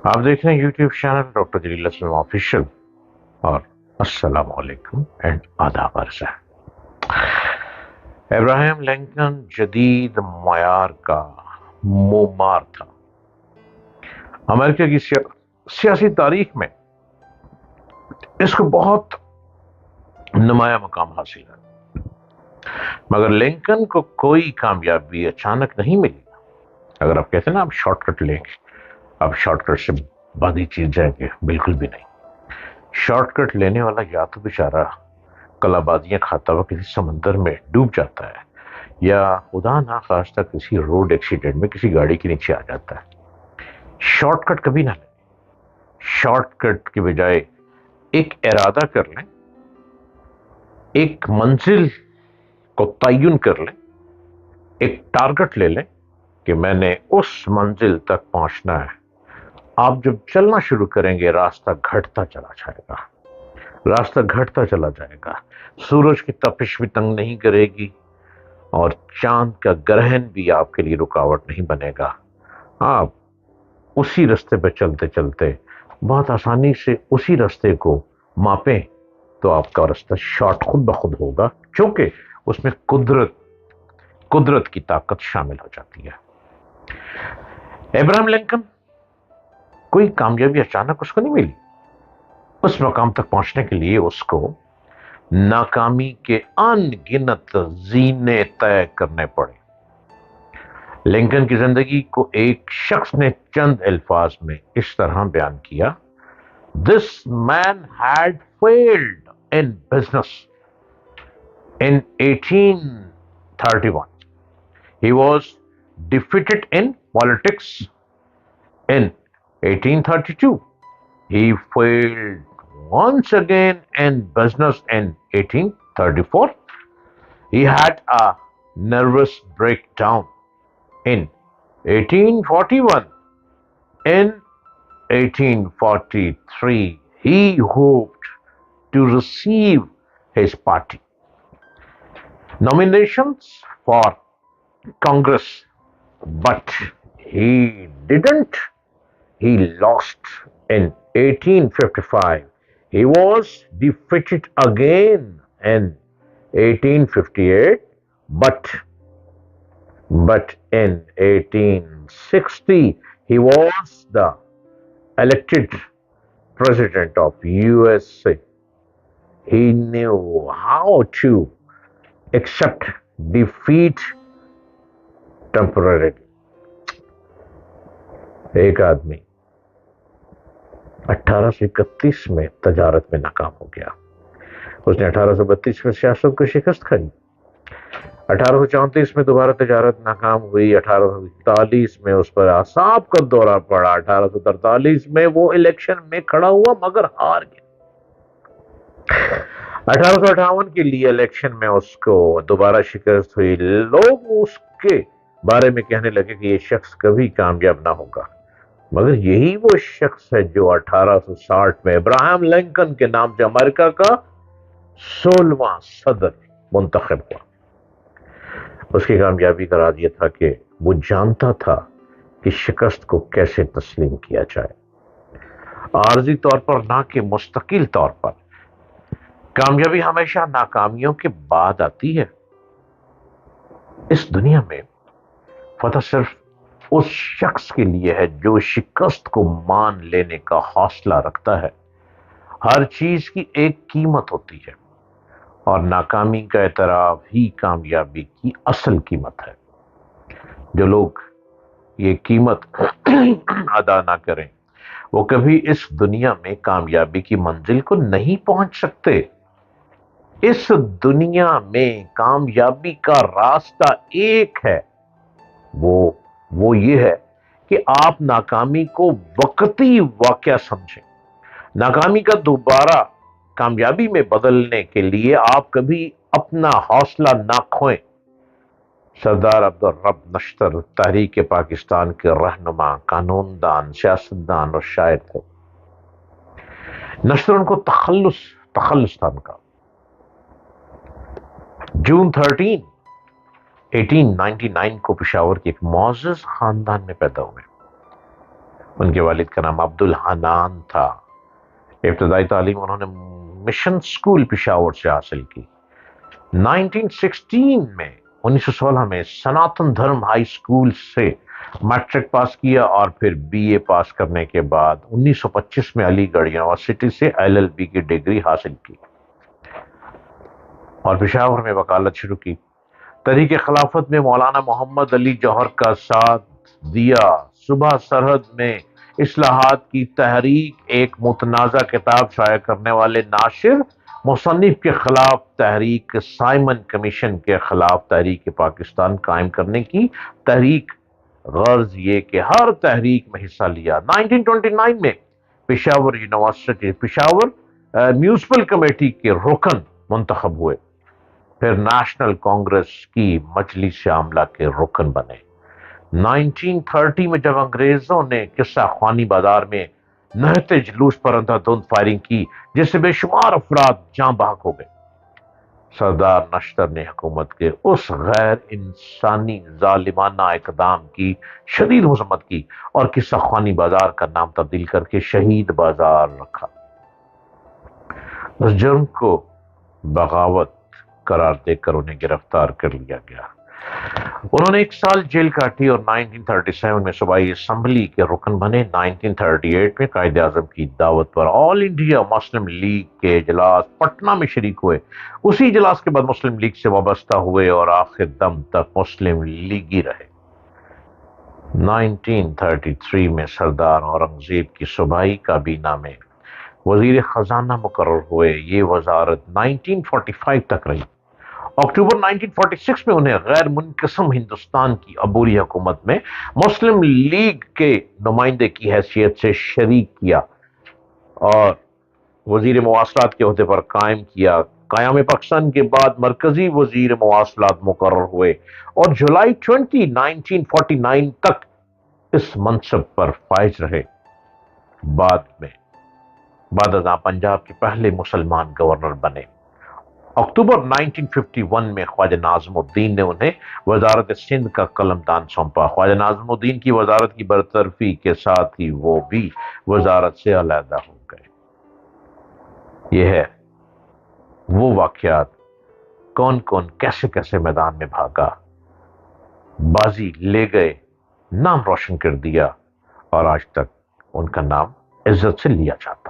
آپ دیکھ رہے ہیں یوٹیوب چینل ڈاکٹر جلیل اسلم آفیشیل اور السلام علیکم اینڈ آداب عرض ہے۔ ابراہیم لنکن جدید معیار کا معمار تھا۔ امریکہ کی سیاسی تاریخ میں اس کو بہت نمایاں مقام حاصل ہے، مگر لنکن کو کوئی کامیابی اچانک نہیں ملی۔ اگر آپ کہتے ہیں نا آپ شارٹ کٹ لیں گے، آپ شارٹ کٹ سے باقی چیز جائیں گے، بالکل بھی نہیں۔ شارٹ کٹ لینے والا یا تو بیچارہ کلابازیاں کھاتا ہوا کسی سمندر میں ڈوب جاتا ہے، یا خدا ناخواستہ کسی روڈ ایکسیڈنٹ میں کسی گاڑی کے نیچے آ جاتا ہے۔ شارٹ کٹ کبھی نہ لیں۔ شارٹ کٹ کے بجائے ایک ارادہ کر لیں، ایک منزل کو تعین کر لیں، ایک ٹارگٹ لے لیں کہ میں نے اس منزل تک پہنچنا ہے۔ آپ جب چلنا شروع کریں گے راستہ گھٹتا چلا جائے گا، راستہ گھٹتا چلا جائے گا، سورج کی تپش بھی تنگ نہیں کرے گی اور چاند کا گرہن بھی آپ کے لیے رکاوٹ نہیں بنے گا۔ آپ اسی راستے پہ چلتے چلتے بہت آسانی سے اسی راستے کو ماپیں تو آپ کا راستہ شارٹ خود بخود ہوگا، چونکہ اس میں قدرت کی طاقت شامل ہو جاتی ہے۔ ابراہیم لنکن کوئی کامیابی اچانک اس کو نہیں ملی۔ اس مقام تک پہنچنے کے لیے اس کو ناکامی کے ان گنت زینے طے کرنے پڑے۔ لنکن کی زندگی کو ایک شخص نے چند الفاظ میں اس طرح بیان کیا: This man had failed in business in 1831. He was defeated in politics in 1832. He failed once again in business in 1834. He had a nervous breakdown in 1841. In 1843, he hoped to receive his party nominations for Congress, but he didn't. He lost in 1855. He was defeated again in 1858, but in 1860 he was the elected president of USA. He knew how to accept defeat temporarily. ایک آدمی 1831 میں تجارت میں ناکام ہو گیا۔ اس نے 1832 میں سیاست کو شکست کھائی، 1834 میں دوبارہ تجارت ناکام ہوئی، 1841 میں اس پر اعصاب کا دورہ پڑا، 1843 میں وہ الیکشن میں کھڑا ہوا مگر ہار گیا۔ 1858 کے لیے الیکشن میں اس کو دوبارہ شکست ہوئی۔ لوگ اس کے بارے میں کہنے لگے کہ یہ شخص کبھی کامیاب نہ ہوگا، مگر یہی وہ شخص ہے جو 1860 میں ابراہیم لنکن کے نام سے امریکہ کا 16واں صدر منتخب ہوا۔ اس کی کامیابی کا راز یہ تھا کہ وہ جانتا تھا کہ شکست کو کیسے تسلیم کیا جائے، عارضی طور پر نہ کہ مستقل طور پر۔ کامیابی ہمیشہ ناکامیوں کے بعد آتی ہے۔ اس دنیا میں فتح صرف اس شخص کے لیے ہے جو شکست کو مان لینے کا حوصلہ رکھتا ہے۔ ہر چیز کی ایک قیمت ہوتی ہے اور ناکامی کا اعتراف ہی کامیابی کی اصل قیمت ہے۔ جو لوگ یہ قیمت ادا نہ کریں وہ کبھی اس دنیا میں کامیابی کی منزل کو نہیں پہنچ سکتے۔ اس دنیا میں کامیابی کا راستہ ایک ہے، وہ یہ ہے کہ آپ ناکامی کو وقتی واقعہ سمجھیں۔ ناکامی کا دوبارہ کامیابی میں بدلنے کے لیے آپ کبھی اپنا حوصلہ نہ کھوئیں۔ سردار عبدالرب نشتر تحریک پاکستان کے رہنما، قانون دان، سیاستدان اور شاعر تھے۔ نشتر ان کو تخلص تھا ان کا۔ جون 13 1899 کو پشاور کے ایک معزز خاندان میں پیدا ہوئے۔ ان کے والد کا نام عبدالحنان تھا۔ ابتدائی تعلیم انہوں نے مشن اسکول پشاور سے حاصل کی۔ 1916 میں سناتن دھرم ہائی اسکول سے میٹرک پاس کیا اور پھر بی اے پاس کرنے کے بعد 1925 میں علی گڑھ یونیورسٹی سے LLB کی ڈگری حاصل کی اور پشاور میں وکالت شروع کی۔ تحریک خلافت میں مولانا محمد علی جوہر کا ساتھ دیا۔ صوبہ سرحد میں اصلاحات کی تحریک، ایک متنازع کتاب شائع کرنے والے ناشر، مصنف کے خلاف تحریک، سائمن کمیشن کے خلاف تحریک پاکستان قائم کرنے کی تحریک، غرض یہ کہ ہر تحریک میں حصہ لیا۔ 1929 میں Peshawar university Peshawar municipal committee کے رکن منتخب ہوئے، پھر نیشنل کانگریس کی مجلس عاملہ کے رکن بنے۔ 1930 میں جب انگریزوں نے قصہ خوانی بازار میں نہتے جلوس پر اندھادھند فائرنگ کی جس سے بے شمار افراد جاں بحق ہو گئے، سردار نشتر نے حکومت کے اس غیر انسانی ظالمانہ اقدام کی شدید مذمت کی اور قصہ خوانی بازار کا نام تبدیل کر کے شہید بازار رکھا۔ اس جرم کو بغاوت قرار دے کر انہیں گرفتار کر لیا گیا۔ انہوں نے 1 سال جیل کاٹی اور 1937 میں صوبائی اسمبلی کے رکن بنے۔ 1938 میں قائد اعظم کی دعوت پر آل انڈیا مسلم لیگ کے اجلاس پٹنہ میں شریک ہوئے۔ اسی اجلاس کے بعد مسلم لیگ سے وابستہ ہوئے اور آخر دم تک مسلم لیگی رہے۔ 1933 میں سردار اورنگزیب کی صوبائی کابینہ میں وزیر خزانہ مقرر ہوئے۔ یہ وزارت 1945 تک رہی۔ اکتوبر 1946 میں انہیں غیر منقسم ہندوستان کی عبوری حکومت میں مسلم لیگ کے نمائندے کی حیثیت سے شریک کیا اور وزیر مواصلات کے عہدے پر قائم کیا۔ قیام پاکستان کے بعد مرکزی وزیر مواصلات مقرر ہوئے اور جولائی 20 1949 تک اس منصب پر فائز رہے۔ بعد ازاں پنجاب کے پہلے مسلمان گورنر بنے۔ اکتوبر 1951 میں خواجہ ناظم الدین نے انہیں وزارت سندھ کا قلمدان سونپا۔ خواجہ ناظم الدین کی وزارت کی برطرفی کے ساتھ ہی وہ بھی وزارت سے علیحدہ ہو گئے۔ یہ ہے وہ واقعات، کون کون کیسے کیسے میدان میں بھاگا، بازی لے گئے، نام روشن کر دیا اور آج تک ان کا نام عزت سے لیا جاتا ہے۔